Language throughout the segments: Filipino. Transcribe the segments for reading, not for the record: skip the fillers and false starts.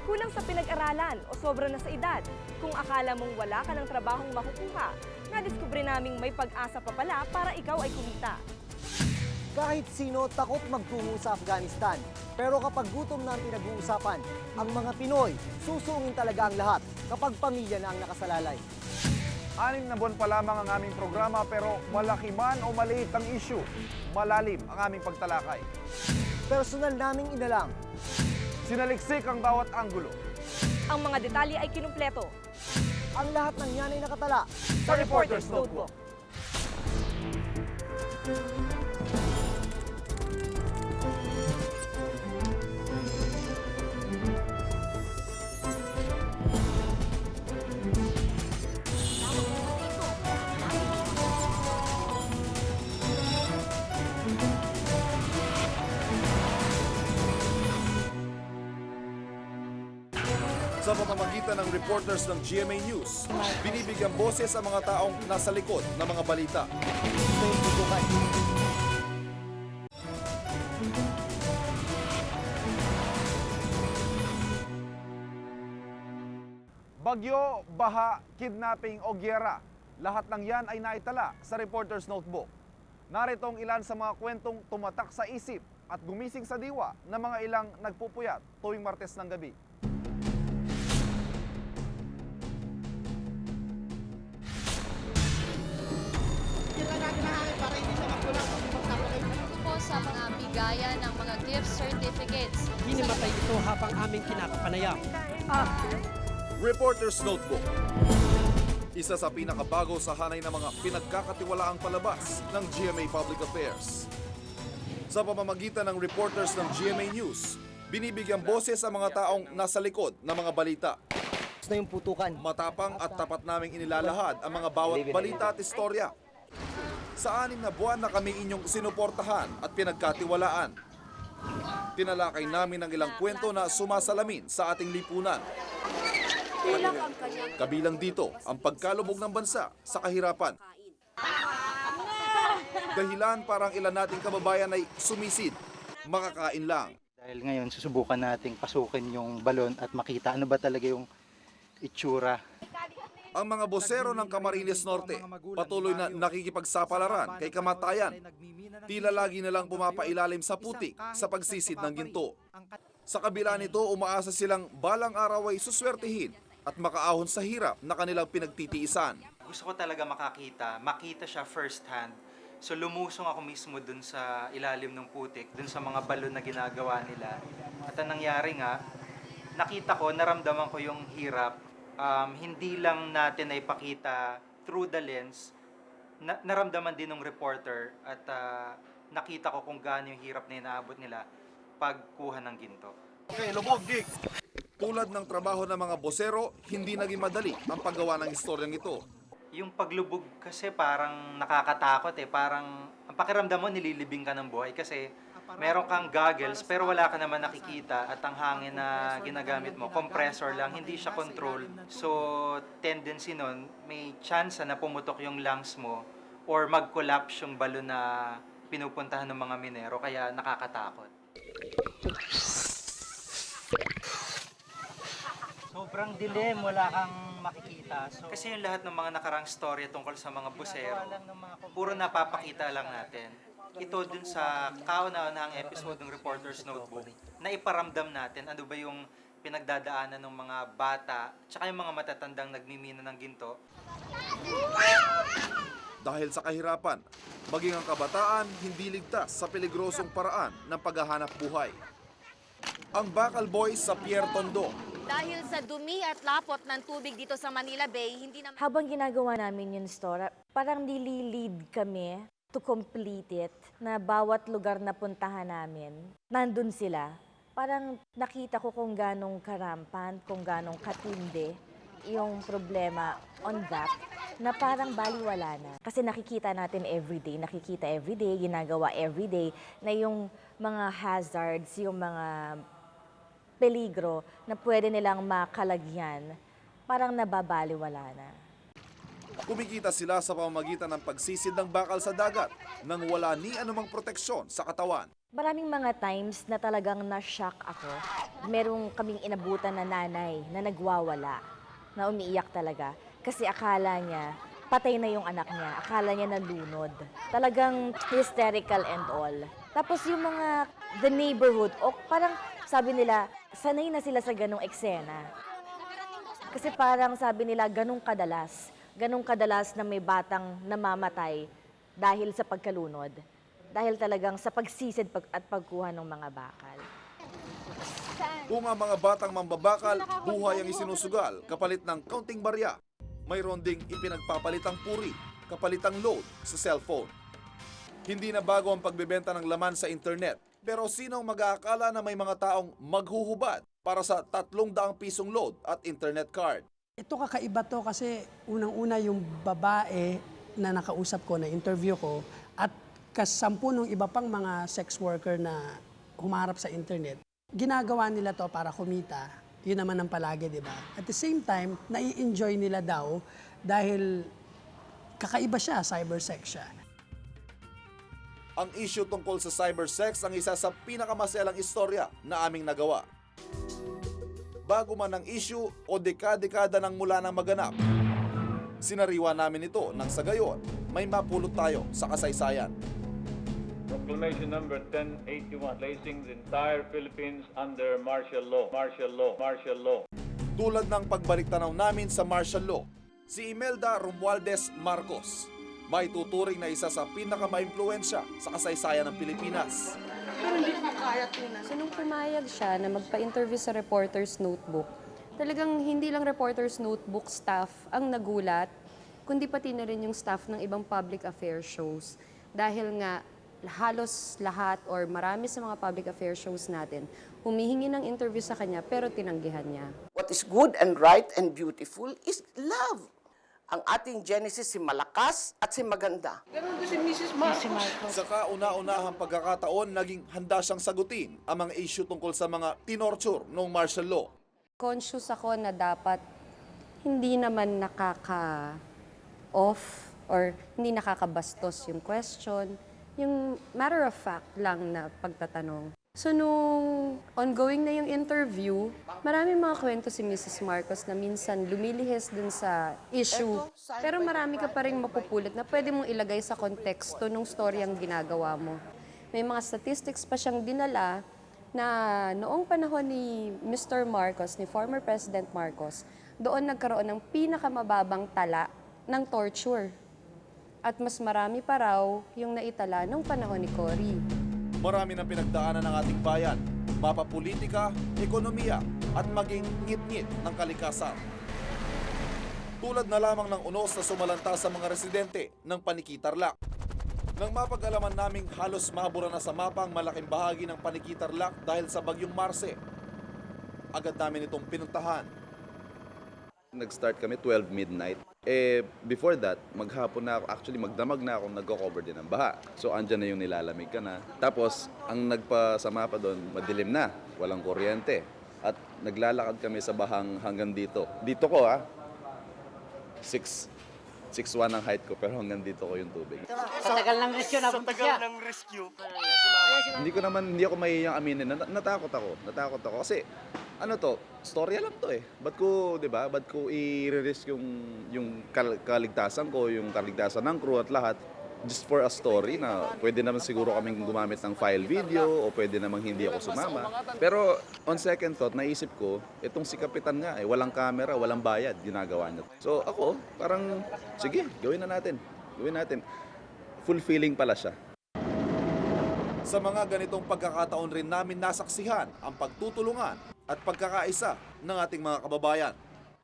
Kulang sa pinag-aralan o sobra na sa edad. Kung akala mong wala ka ng trabahong makukuha, nadiskubre naming may pag-asa pa pala para ikaw ay kumita. Kahit sino takot magtungo sa Afghanistan. Pero kapag gutom na ang pinag-uusapan, ang mga Pinoy, susungin talaga ang lahat kapag pamilya na ang nakasalalay. 6 na buwan pa lamang ang aming programa pero malaki man o maliit ang issue, malalim ang aming pagtalakay. Personal naming inalang. Sinaliksik ang bawat anggulo. Ang mga detalye ay kinumpleto. Ang lahat ng yan ay nakatala Sa Reporter's Notebook. Sa pamamagitan ng reporters ng GMA News, binibigyang boses ang mga taong nasa likod ng mga balita. Ito yung tutukan. Bagyo, baha, kidnapping o gyera, lahat ng yan ay naitala sa Reporter's Notebook. Narito ang ilan sa mga kwentong tumatak sa isip at gumising sa diwa ng mga ilang nagpupuyat tuwing Martes ng gabi. Po sa mga bigayan ng mga gift certificates. Hinimatay ito habang aming kinakapanayam. Reporter's Notebook. Isa sa pinakabago sa hanay ng mga pinagkakatiwalaang palabas ng GMA Public Affairs. Sa pamamagitan ng reporters ng GMA News, binibigyang boses ang mga taong nasa likod ng mga balita. Ito na yung putukan. Matapang at tapat naming inilalahad ang mga bawat balita at istorya. Sa 6 na buwan na kami inyong sinuportahan at pinagkatiwalaan. Tinalakay namin ang ilang kwento na sumasalamin sa ating lipunan. Kabilang dito ang pagkalubog ng bansa sa kahirapan. Dahilan parang ilan nating kababayan ay sumisid, makakain lang. Dahil ngayon susubukan nating pasukin yung balon at makita ano ba talaga yung itsura. Ang mga bosero ng Camarines Norte patuloy na nakikipagsapalaran kay kamatayan. Tila lagi nilang pumapailalim sa putik sa pagsisid ng ginto. Sa kabila nito, umaasa silang balang araw ay suswertihin at makaahon sa hirap na kanilang pinagtitiisan. Gusto ko talaga makita siya first hand. So lumusong ako mismo dun sa ilalim ng putik, dun sa mga balon na ginagawa nila. At ang nangyari nga, nakita ko, naramdaman ko yung hirap. Hindi lang natin ay pakita through the lens, naramdaman din ng reporter at nakita ko kung gaano yung hirap na inaabot nila pagkuha ng ginto. Okay, lubog, Dick! Tulad ng trabaho ng mga bosero, hindi naging madali ang paggawa ng istoryang ito. Yung paglubog kasi parang nakakatakot parang ang pakiramdam mo nililibing ka ng buhay kasi meron kang goggles pero wala ka naman nakikita at ang hangin na ginagamit mo, compressor lang, hindi siya control. So, tendency nun, may chance na pumutok yung lungs mo or mag-collapse yung balon na pinupuntahan ng mga minero kaya nakakatakot. Sobrang dilim, wala kang makikita. So, kasi yung lahat ng mga nakarang storya tungkol sa mga busero, puro napapakita lang natin. Ito dun sa kauna-unahang episode ng Reporter's Notebook, na iparamdam natin ano ba yung pinagdadaanan ng mga bata tsaka yung mga matatandang nagmimina ng ginto. Dahil sa kahirapan, maging ang kabataan hindi ligtas sa peligrosong paraan ng paghahanap buhay. Ang Bakal Boys sa Pierre Tondo. Dahil sa dumi at lapot ng tubig dito sa Manila Bay, hindi naman... Habang ginagawa namin yung store, parang nililid kami to complete it, na bawat lugar na puntahan namin, nandun sila. Parang nakita ko kung ganong karampan, kung ganong katindi yung problema on that, na parang baliwala na. Kasi nakikita natin everyday, ginagawa everyday, na yung mga hazards, yung mga peligro na pwede nilang makalagyan, parang nababaliwala na. Kumikita sila sa pamamagitan ng pagsisid ng bakal sa dagat nang wala ni anumang proteksyon sa katawan. Maraming mga times na talagang na-shock ako. Merong kaming inabutan na nanay na nagwawala, na umiiyak talaga. Kasi akala niya, patay na yung anak niya. Akala niya nalunod. Talagang hysterical and all. Tapos yung mga, the neighborhood, o parang sabi nila, sanay na sila sa ganong eksena. Kasi parang sabi nila, ganong kadalas na may batang namamatay dahil sa pagkalunod. Dahil talagang sa pagsisid at pagkuha ng mga bakal. Kung ang mga batang mambabakal, buhay ang isinusugal kapalit ng kaunting barya. Mayroon ding ipinagpapalitang puri, kapalitang load sa cellphone. Hindi na bago ang pagbebenta ng laman sa internet. Pero sino ang mag-aakala na may mga taong maghuhubad para sa 300 pisong load at internet card? Ito kakaiba to kasi unang-una yung babae na nakausap ko, na interview ko, at kasampu ng iba pang mga sex worker na humarap sa internet. Ginagawa nila to para kumita. Yun naman ang palagi, di ba? At the same time, nai-enjoy nila daw dahil kakaiba siya, cybersex siya. Ang issue tungkol sa cybersex ang isa sa pinakamaselang istorya na aming nagawa. Bago man ang issue o dekada-dekada nang mula nang maganap, sinariwa namin ito nang sa gayon may mapulot tayo sa kasaysayan. Proclamation number 1081, placing the entire Philippines under martial law. Martial law. Martial law. Tulad ng pagbalik-tanaw namin sa martial law, si Imelda Romualdez Marcos, may tuturing na isa sa pinakamaimpluwensya sa kasaysayan ng Pilipinas. So nung pumayag siya na magpa-interview sa Reporter's Notebook, talagang hindi lang Reporter's Notebook staff ang nagulat, kundi pati na rin yung staff ng ibang public affairs shows. Dahil nga halos lahat or marami sa mga public affairs shows natin, humihingi ng interview sa kanya pero tinanggihan niya. What is good and right and beautiful is love. Ang ating Genesis si malakas at si maganda. Ganun din si Mrs. Marcos. Sa kauna-unahang pagkakataon, naging handa siyang sagutin ang mga issue tungkol sa mga tinorture noong martial law. Conscious ako na dapat hindi naman nakaka-off or hindi nakakabastos yung question, yung matter of fact lang na pagtatanong. So nung ongoing na yung interview, maraming mga kwento si Mrs. Marcos na minsan lumilihis dun sa issue. Pero marami ka pa rin mapupulot na pwede mong ilagay sa konteksto nung storyang ginagawa mo. May mga statistics pa siyang dinala na noong panahon ni Mr. Marcos, ni former President Marcos, doon nagkaroon ng pinakamababang tala ng torture. At mas marami pa raw yung naitala nung panahon ni Cory. Marami ng pinagdaanan ng ating bayan, mapapolitika, ekonomiya, at maging ngit-ngit ng kalikasan. Tulad na lamang ng unos na sumalanta sa mga residente ng Paniki-Tarlac. Nang mapag-alaman naming halos mabura na sa mapa ang malaking bahagi ng Paniki-Tarlac dahil sa bagyong Marce, agad namin itong pinuntahan. Nag-start kami 12 midnight. Before that, maghapon na ako, actually magdamag na ako, nagko-cover din ng baha. So, andyan na yung nilalamig ka na. Tapos, ang nagpasama pa doon, madilim na, walang kuryente. At naglalakad kami sa bahang hanggang dito. Dito ko 6'1 ang height ko, pero hanggang dito ko yung tubig. Sa tagal ng rescue na punta siya. Sa tagal ng rescue. Hindi ako mahihiyang aminin. Natakot ako. Kasi, storya lang to eh. Ba't ko, di ba? Ba't ko i-risk yung kaligtasan ko, yung kaligtasan ng crew at lahat, just for a story na pwede naman siguro kaming gumamit ng file video o pwede namang hindi ako sumama. Pero on second thought, naisip ko, itong si Kapitan nga walang camera, walang bayad, ginagawa niya. So ako, parang, sige, gawin natin. Fulfilling pala siya. Sa mga ganitong pagkakataon rin namin nasaksihan ang pagtutulungan at pagkakaisa ng ating mga kababayan.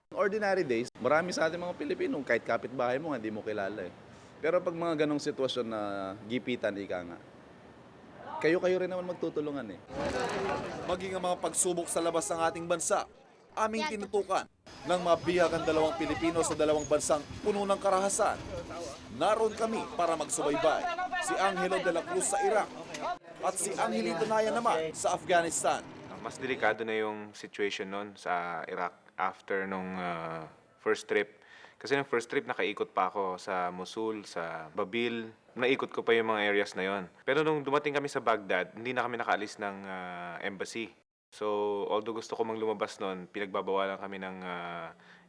Ordinary days, marami sa ating mga Pilipino, kahit kapitbahay mo, hindi mo kilala eh. Pero pag mga ganong sitwasyon na gipitan, ika nga, kayo-kayo rin naman magtutulungan eh. Maging ang mga pagsubok sa labas ng ating bansa, aming tinutukan ng mabiyagang dalawang Pilipino sa dalawang bansang puno ng karahasan. Naroon kami para magsubaybay. Si Angelo de la Cruz sa Iraq at si Angelito Naya naman sa Afghanistan. Mas delikado na yung situation noon sa Iraq after nung first trip. Kasi yung first trip, nakaikot pa ako sa Mosul, sa Babil. Naikot ko pa yung mga areas na yon. Pero nung dumating kami sa Baghdad, hindi na kami nakaalis ng embassy. So, although gusto ko mang lumabas noon, pinagbabawalan kami ng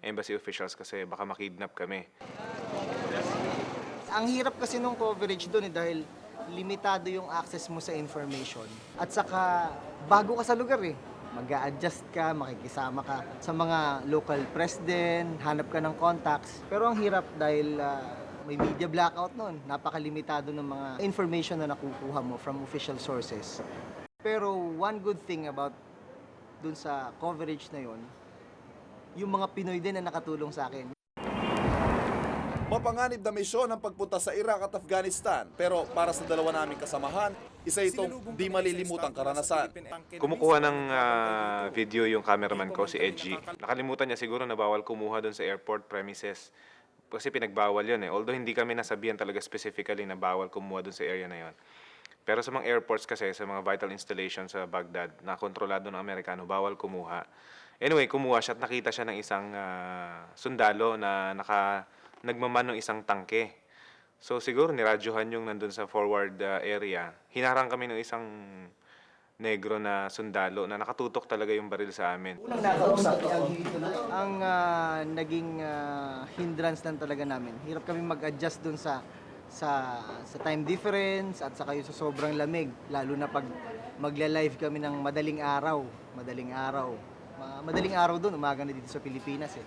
embassy officials kasi baka makidnap kami. Ang hirap kasi nung coverage doon dahil limitado yung access mo sa information. At saka, bago ka sa lugar mag-a-adjust ka, makikisama ka sa mga local press din, hanap ka ng contacts. Pero ang hirap dahil may media blackout noon. Napakalimitado ng mga information na nakukuha mo from official sources. Pero one good thing about dun sa coverage na yon, yung mga Pinoy din na nakatulong sa akin. Mapanganib na misyon ang pagpunta sa Iraq at Afghanistan, pero para sa dalawa naming kasamahan, isa itong di malilimutang karanasan. Kumukuha ng video yung cameraman ko, si Edgy. Nakalimutan niya siguro na bawal kumuha doon sa airport premises. Kasi pinagbawal yun Although hindi kami nasabihan talaga specifically na bawal kumuha doon sa area na yun. Pero sa mga airports kasi, sa mga vital installations sa Baghdad, na kontrolado ng Amerikano, bawal kumuha. Anyway, kumuha siya at nakita siya ng isang sundalo na nagmaman ng isang tangke. So siguro niradyohan yung nandun sa forward area. Hinarang kami ng isang negro na sundalo na nakatutok talaga yung baril sa amin. Unang nakausap, ang naging hindrance lang talaga namin. Hirap kami mag-adjust dun sa time difference at saka yung sa sobrang lamig. Lalo na pag magla-live kami ng madaling araw. Madaling araw dun, umaga na dito sa Pilipinas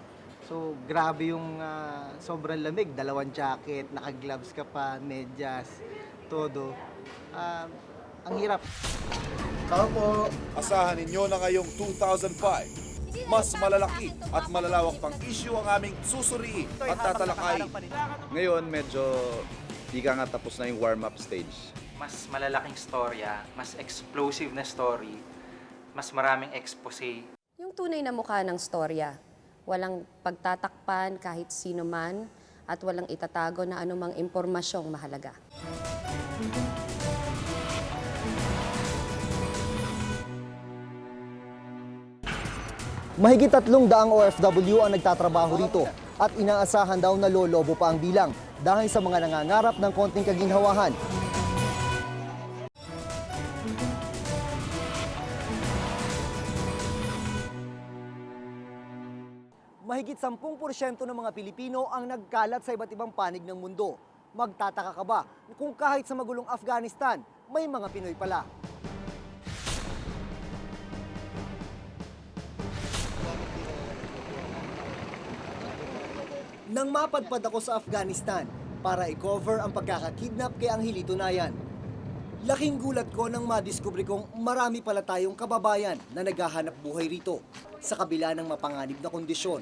So, grabe yung sobrang lamig. 2 jacket, naka-gloves ka pa, medyas, todo. Ang hirap. Tao po. Asahan ninyo na ngayong 2005. Mas malalaki at malalawak pang issue ang aming susuriin at tatalakayin. Ngayon, medyo di ka nga tapos na yung warm-up stage. Mas malalaking storya, mas explosive na story, mas maraming expose. Yung tunay na mukha ng storya. Walang pagtatakpan kahit sino man at walang itatago na anumang impormasyong mahalaga. Mahigit 300 OFW ang nagtatrabaho rito at inaasahan daw na lolobo pa ang bilang dahil sa mga nangangarap ng konting kaginhawahan. Mahigit 10% ng mga Pilipino ang nagkalat sa iba't ibang panig ng mundo. Magtataka ka ba kung kahit sa magulong Afghanistan, may mga Pinoy pala? Nang mapadpad ako sa Afghanistan para i-cover ang pagkakakidnap kay Angelito Nayan, laking gulat ko nang madiskubre kong marami pala tayong kababayan na naghahanap buhay rito sa kabila ng mapanganib na kondisyon.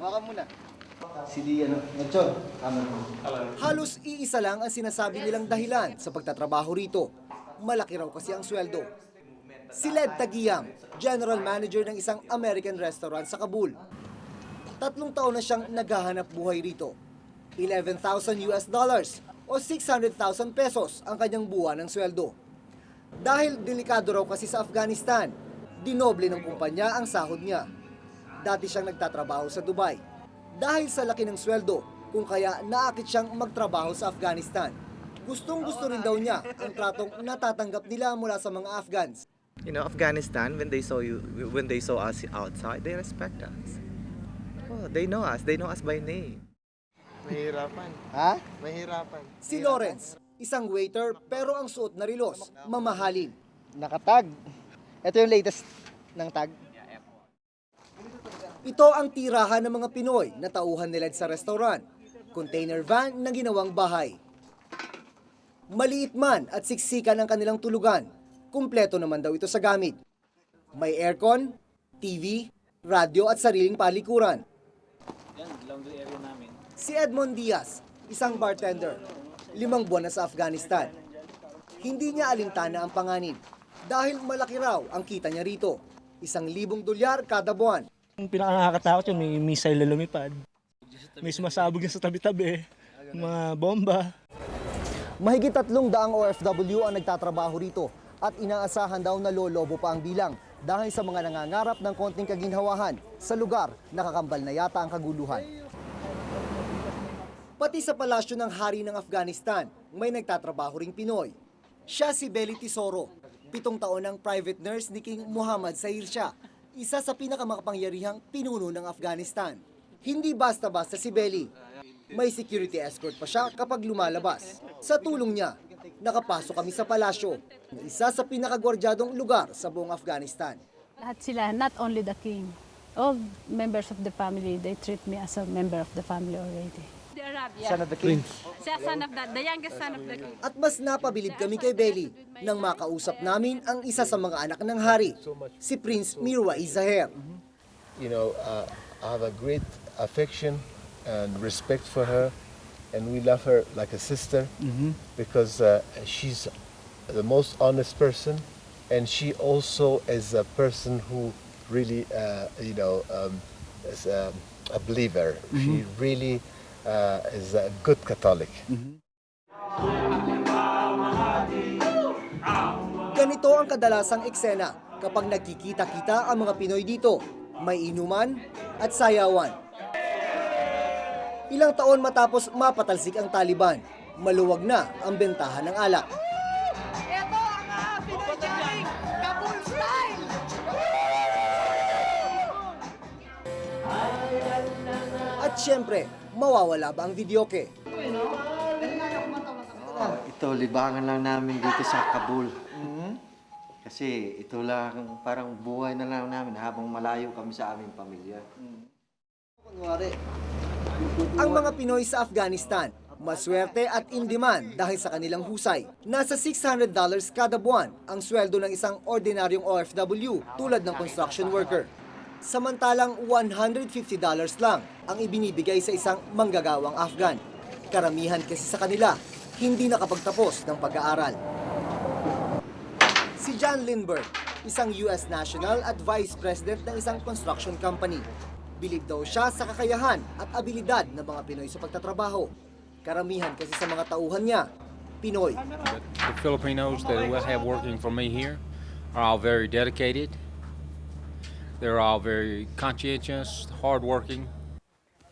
Halos iisa lang ang sinasabi nilang dahilan sa pagtatrabaho rito. Malaki raw kasi ang sweldo. Si Led Tagiyam, General Manager ng isang American restaurant sa Kabul. 3 taon na siyang naghahanap buhay rito. $11,000 o 600,000 pesos ang kanyang buwan ng sweldo. Dahil delikado raw kasi sa Afghanistan, dinoble ng kumpanya ang sahod niya. Dati siyang nagtatrabaho sa Dubai. Dahil sa laki ng sweldo, kung kaya naakit siyang magtrabaho sa Afghanistan. Gustong-gusto rin daw niya ang tratong natatanggap nila mula sa mga Afghans. You know, Afghanistan, when they saw us outside, they respect us. Oh, they know us by name. Mahirapan. Ha? Mahirapan. Si Lawrence, isang waiter pero ang suot na rilos, mamahalin. Nakatag. Ito yung latest ng tag. Ito ang tirahan ng mga Pinoy na tauhan nila sa restaurant. Container van na ginawang bahay. Maliit man at siksikan ang kanilang tulugan, kumpleto naman daw ito sa gamit. May aircon, TV, radyo at sariling palikuran. Yan, laundry area namin. Si Edmond Diaz, isang bartender, 5 buwan na sa Afghanistan. Hindi niya alintana ang panganib dahil malaki raw ang kita niya rito. $1,000 kada buwan. Ang pinakakakatakot yun, may missile na lumipad. May sumasabog na sa tabi-tabi, mga bomba. Mahigit 300 OFW ang nagtatrabaho rito at inaasahan daw na lolobo pa ang bilang dahil sa mga nangangarap ng konting kaginhawahan sa lugar na kakambal na yata ang kaguluhan. Pati sa palasyo ng hari ng Afghanistan, may nagtatrabaho ring Pinoy. Siya si Belly Tesoro, 7 taon ng private nurse ni King Muhammad Zahir Shah, isa sa pinakamakapangyarihang pinuno ng Afghanistan. Hindi basta-basta si Belly. May security escort pa siya kapag lumalabas. Sa tulong niya, nakapasok kami sa palasyo, isa sa pinakagwardyadong lugar sa buong Afghanistan. Lahat sila, not only the king. All members of the family, they treat me as a member of the family already. The Arabia. Son of the king. Son of the youngest son of the king. At mas napabilib kami kay Belly nang makausap namin ang isa sa mga anak ng hari, si Prince Mirwais Zahir. You know, I have a great affection and respect for her, and we love her like a sister because she's the most honest person, and she also is a person who really, is a believer. She really is a good Catholic. Ganito ang kadalasang eksena kapag nagkikita-kita ang mga Pinoy dito. May inuman at sayawan. Ilang taon matapos mapatalsik ang Taliban, maluwag na ang bentahan ng alak. Ito ang pinagjaring Kabul style! At syempre, mawawala ba ang videoke? Ito, libangan lang namin dito sa Kabul. Kasi ito lang, parang buhay na lang namin habang malayo kami sa aming pamilya. Ang mga Pinoy sa Afghanistan, maswerte at in demand dahil sa kanilang husay. Nasa $600 kada buwan ang sweldo ng isang ordinaryong OFW tulad ng construction worker. Samantalang $150 lang ang ibinibigay sa isang manggagawang Afghan. Karamihan kasi sa kanila, hindi nakapagtapos ng pag-aaral. Si John Lindbergh, isang US national at vice president ng isang construction company. Bilib daw siya sa kakayahan at abilidad ng mga Pinoy sa pagtatrabaho. Karamihan kasi sa mga tauhan niya, Pinoy. The Filipinos that we have working for me here are all very dedicated. They're all very conscientious, hardworking.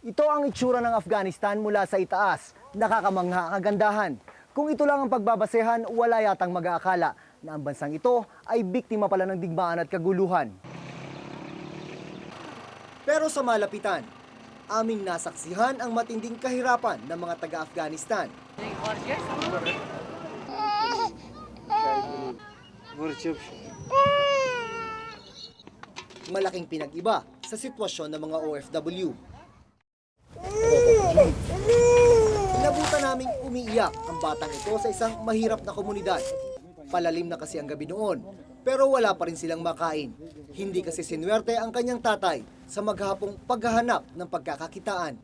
Ito ang itsura ng Afghanistan mula sa itaas. Nakakamangha kagandahan. Kung ito lang ang pagbabasehan, wala yatang mag-aakala na ang bansang ito ay biktima pala ng digmaan at kaguluhan. Pero sa malapitan, aming nasaksihan ang matinding kahirapan ng mga taga-Afghanistan. Malaking pinag-iba sa sitwasyon ng mga OFW. Inabutan naming umiiyak ang batang ito sa isang mahirap na komunidad. Palalim na kasi ang gabi noon, pero wala pa rin silang makain. Hindi kasi sinuwerte ang kanyang tatay sa maghapong paghahanap ng pagkakakitaan.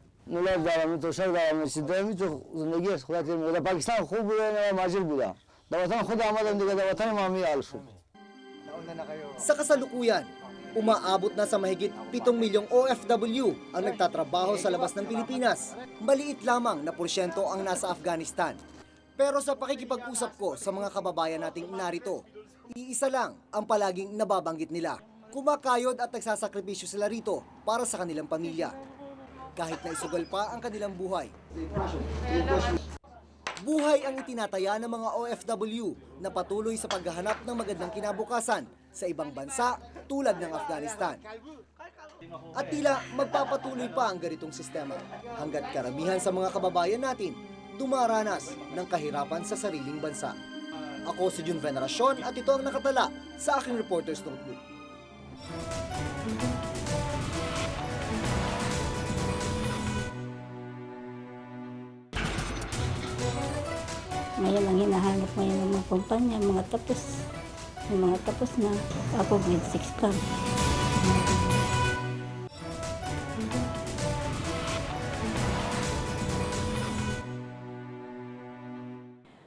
Sa kasalukuyan, umaabot na sa mahigit 7 milyong OFW ang nagtatrabaho sa labas ng Pilipinas. Maliit lamang na porsyento ang nasa Afghanistan. Pero sa pakikipag-usap ko sa mga kababayan nating narito, iisa lang ang palaging nababanggit nila. Kumakayod at nagsasakripisyo sila rito para sa kanilang pamilya. Kahit na isugal pa ang kanilang buhay. Buhay ang itinataya ng mga OFW na patuloy sa paghahanap ng magandang kinabukasan sa ibang bansa tulad ng Afghanistan. At tila magpapatuloy pa ang ganitong sistema hanggat karamihan sa mga kababayan natin dumaranas ng kahirapan sa sariling bansa. Ako si Jun Veneracion at ito ang nakatala sa aking Reporter's Notebook. Ngayon ang hinahanap ngayon ng mga kumpanya, mga tapos. Yung mga tapos na, ako grade 6 pa.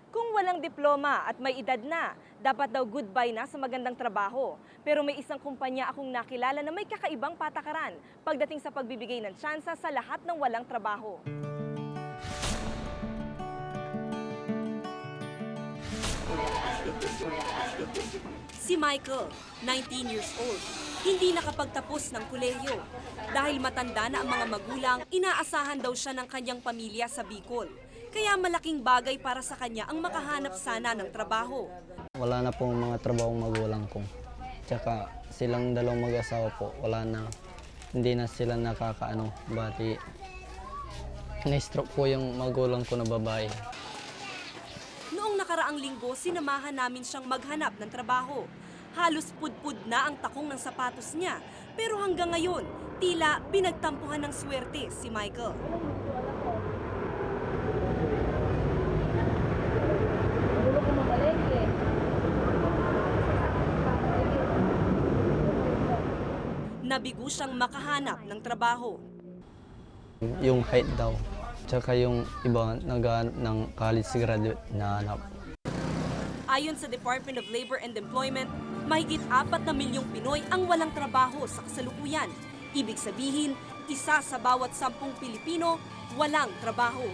Kung walang diploma at may edad na, dapat daw goodbye na sa magandang trabaho. Pero may isang kumpanya akong nakilala na may kakaibang patakaran pagdating sa pagbibigay ng tsansa sa lahat ng walang trabaho. Si Michael, 19 years old. hindi nakapagtapos ng kolehiyo. Dahil matanda na ang mga magulang, inaasahan daw siya ng kanyang pamilya sa Bicol. Kaya malaking bagay para sa kanya ang makahanap sana ng trabaho. Wala na pong mga trabahong magulang ko. Tsaka silang dalawang mag-asawa po, wala na. Hindi na sila nakakaano, bati na-stroke po yung magulang ko na babae. Noong nakaraang linggo, sinamahan namin siyang maghanap ng trabaho. Halos pudpud na ang takong ng sapatos niya. Pero hanggang ngayon, tila pinagtampuhan ng swerte si Michael. Nabigo siyang makahanap ng trabaho. Yung height daw, tsaka yung iba naghahanap ng college graduate na hanap. Ayon sa Department of Labor and Employment, mahigit 4 na milyong Pinoy ang walang trabaho sa kasalukuyan. Ibig sabihin, 1 sa bawat 10 Pilipino walang trabaho.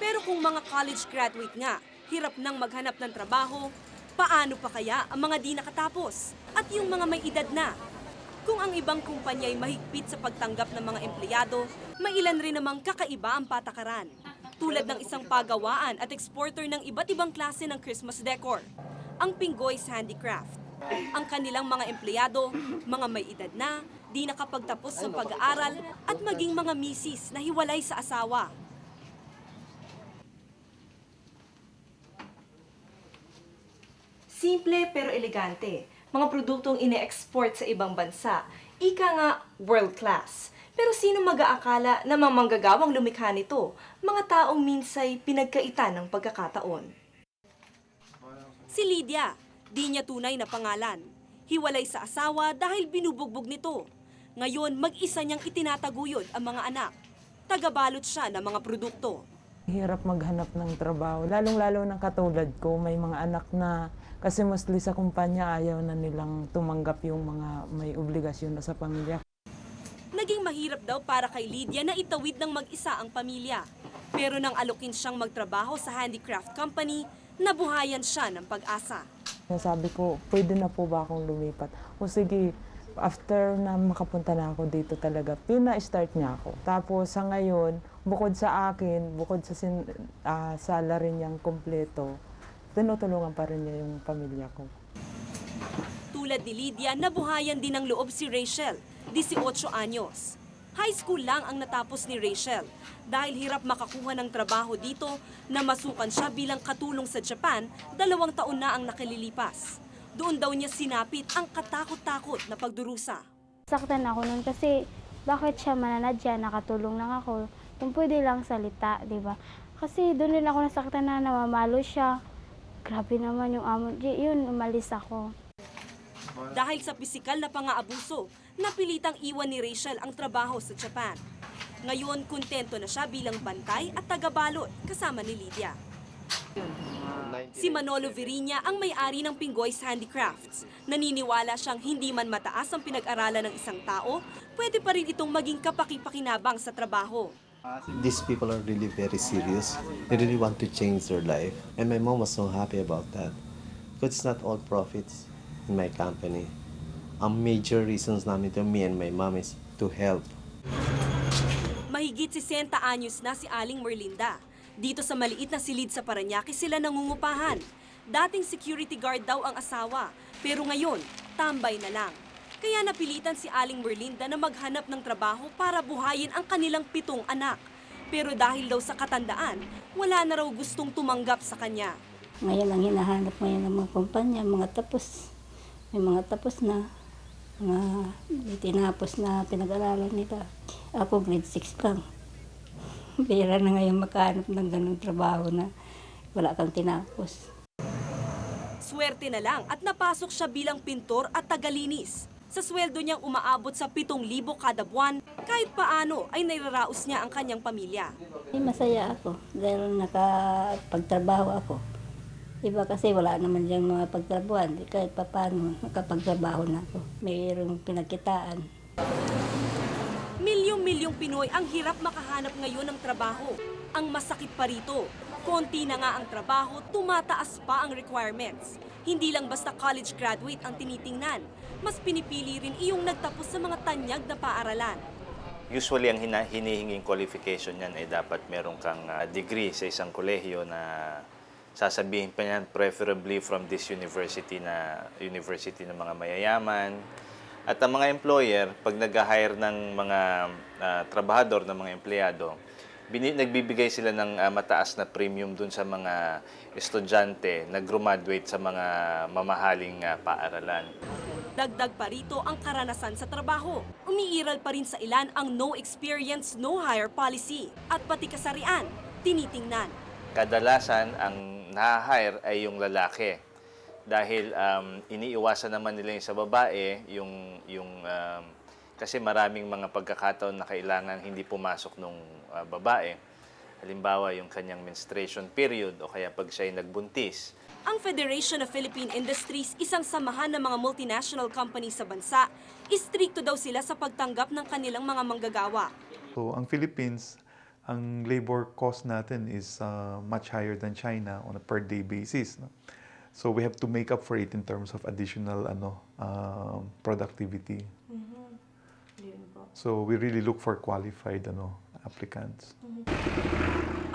Pero kung mga college graduate nga, hirap nang maghanap ng trabaho, paano pa kaya ang mga di nakatapos at yung mga may edad na? Kung ang ibang kumpanya ay mahigpit sa pagtanggap ng mga empleyado, may ilan rin namang kakaiba ang patakaran. Tulad ng isang pagawaan at exporter ng iba't ibang klase ng Christmas decor, ang Pinggoy's Handicraft. Ang kanilang mga empleyado, mga may edad na, di nakapagtapos ng pag-aaral at maging mga misis na hiwalay sa asawa. Simple pero elegante. Mga produktong ine-export sa ibang bansa. Ika nga, world class. Pero sino mag-aakala na manggagawang lumikha nito? Mga taong minsay pinagkaitan ng pagkakataon. Si Lydia, di niya tunay na pangalan. Hiwalay sa asawa dahil binubugbog nito. Ngayon, mag-isa niyang itinataguyod ang mga anak. Tagabalot siya ng mga produkto. Hirap maghanap ng trabaho, lalong-lalo ng katulad ko, may mga anak na kasi mostly sa kumpanya ayaw na nilang tumanggap yung mga may obligasyon na sa pamilya. Naging mahirap daw para kay Lydia na itawid ng mag-isa ang pamilya. Pero nang alukin siyang magtrabaho sa handicraft company, nabuhayan siya ng pag-asa. Sabi ko, pwede na po ba akong lumipat? O sige, after na makapunta na ako dito talaga, pina-start niya ako. Tapos sa ngayon, bukod sa akin, bukod sa salary niyang kompleto, tinutulungan pa rin niya yung pamilya ko. Tulad ni Lydia, nabuhayan din ng loob si Rachel, 18 anyos. High school lang ang natapos ni Rachel. Dahil hirap makakuha ng trabaho dito, namasukan siya bilang katulong sa Japan, 2 taon na ang nakalilipas. Doon daw niya sinapit ang katakot-takot na pagdurusa. Saktan ako nun kasi bakit siya mananadya, nakatulong lang ako. Kung pwede lang salita, di ba? Kasi doon din ako nasaktan na namamalo siya. Grabe naman yung amo. Yun, umalis ako. Dahil sa pisikal na pang-aabuso, napilitang iwan ni Rachel ang trabaho sa Japan. Ngayon, kontento na siya bilang bantay at tagabalot kasama ni Lydia. Si Manolo Virinia ang may-ari ng Pinggoy's Handicrafts. Naniniwala siyang hindi man mataas ang pinag-aralan ng isang tao, pwede pa rin itong maging kapaki-pakinabang sa trabaho. These people are really very serious. They really want to change their life. And my mom was so happy about that. Because it's not all profits in my company. Ang major reasons namin to me and my mom is to help. Mahigit 60 anyos na si Aling Merlinda. Dito sa maliit na silid sa Parañaque sila nangungupahan. Dating security guard daw ang asawa, pero ngayon, tambay na lang. Kaya napilitan si Aling Merlinda na maghanap ng trabaho para buhayin ang kanilang 7 anak. Pero dahil daw sa katandaan, wala na raw gustong tumanggap sa kanya. Ngayon ang hinahanap ngayon ng mga kumpanya, mga tapos. May mga tapos na, mga tinapos na pinag-aralan nila. Ako grade 6 lang. Bira na ngayon makahanap ng ganung trabaho na wala kang tinapos. Swerte na lang at napasok siya bilang pintor at tagalinis. Sa sweldo niyang umaabot sa 7,000 kada buwan, kahit paano ay nairaraos niya ang kanyang pamilya. Masaya ako dahil nakapagtrabaho ako. Iba kasi wala naman diyang mga pagtrabahoan. Kahit paano nakapagtrabaho na ako. Mayroong pinagkitaan. Milyong-milyong Pinoy ang hirap makahanap ngayon ng trabaho. Ang masakit pa rito, konti na nga ang trabaho, tumataas pa ang requirements. Hindi lang basta college graduate ang tinitingnan. mas pinipili rin iyong nagtapos sa mga tanyag na paaralan. Usually, ang hinihinging qualification niyan ay dapat meron kang degree sa isang kolehiyo na sasabihin pa niyan, preferably from this university ng mga mayayaman. At ang mga employer, pag nag-hire ng mga trabahador, ng mga empleyado, nagbibigay sila ng mataas na premium dun sa mga estudyante na graduate sa mga mamahaling paaralan. Dagdag pa rito ang karanasan sa trabaho. Umiiral pa rin sa ilan ang no experience, no hire policy at pati kasarian, tinitingnan. Kadalasan, ang na-hire ay yung lalaki. Dahil iniiwasan naman nila yung sa babae, kasi maraming mga pagkakataon na kailangan hindi pumasok nung babae. Halimbawa, yung kanyang menstruation period o kaya pag siya'y nagbuntis. Ang Federation of Philippine Industries, isang samahan ng mga multinational companies sa bansa, istrikto daw sila sa pagtanggap ng kanilang mga manggagawa. So, ang Philippines, ang labor cost natin is much higher than China on a per-day basis. No? So, we have to make up for it in terms of additional productivity. So, we really look for qualified applicants.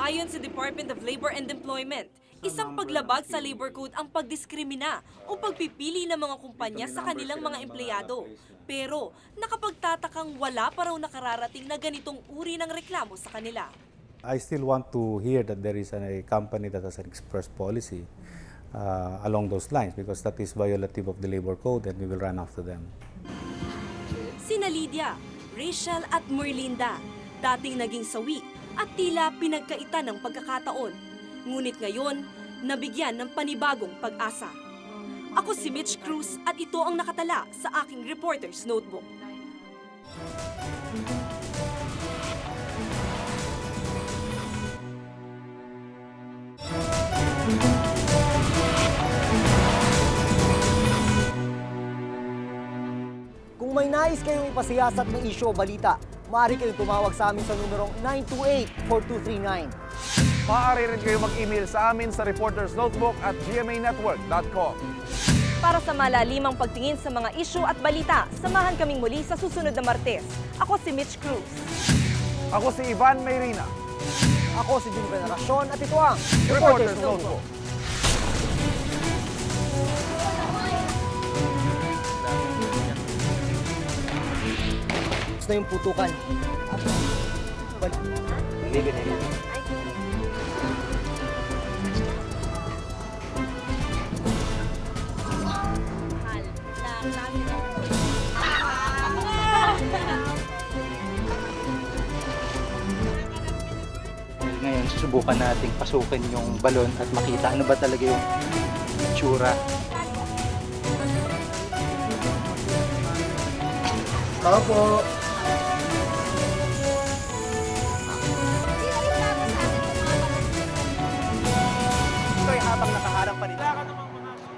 Ayon sa Department of Labor and Employment, isang paglabag sa labor code ang pagdiskrimina o pagpipili ng mga kumpanya sa kanilang mga empleyado. Pero nakapagtatakang wala pa raw nakararating na ganitong uri ng reklamo sa kanila. I still want to hear that there is a company that has an express policy along those lines because that is violative of the labor code and we will run after them. Sina Lydia, Rachel at Merlinda, dating naging sawi at tila pinagkaitan ng pagkakataon. Ngunit ngayon, nabigyan ng panibagong pag-asa. Ako si Mitch Cruz at ito ang nakatala sa aking Reporter's Notebook. Kung may nais kayong ipasiyasat na isyu o balita, maaari kayong tumawag sa amin sa numerong 928-4239. Maaari rin kayo mag-email sa amin sa reportersnotebook@gmanetwork.com. Para sa malalimang pagtingin sa mga isyu at balita, samahan kaming muli sa susunod na Martes. Ako si Mitch Cruz. Ako si Ivan Mayrina. Ako si Jun Veneracion at ito ang Reporter's Notebook. Gusto na yung putukan. Ngayon, susubukan nating pasukin yung balon at makita ano ba talaga yung itsura. Tao po.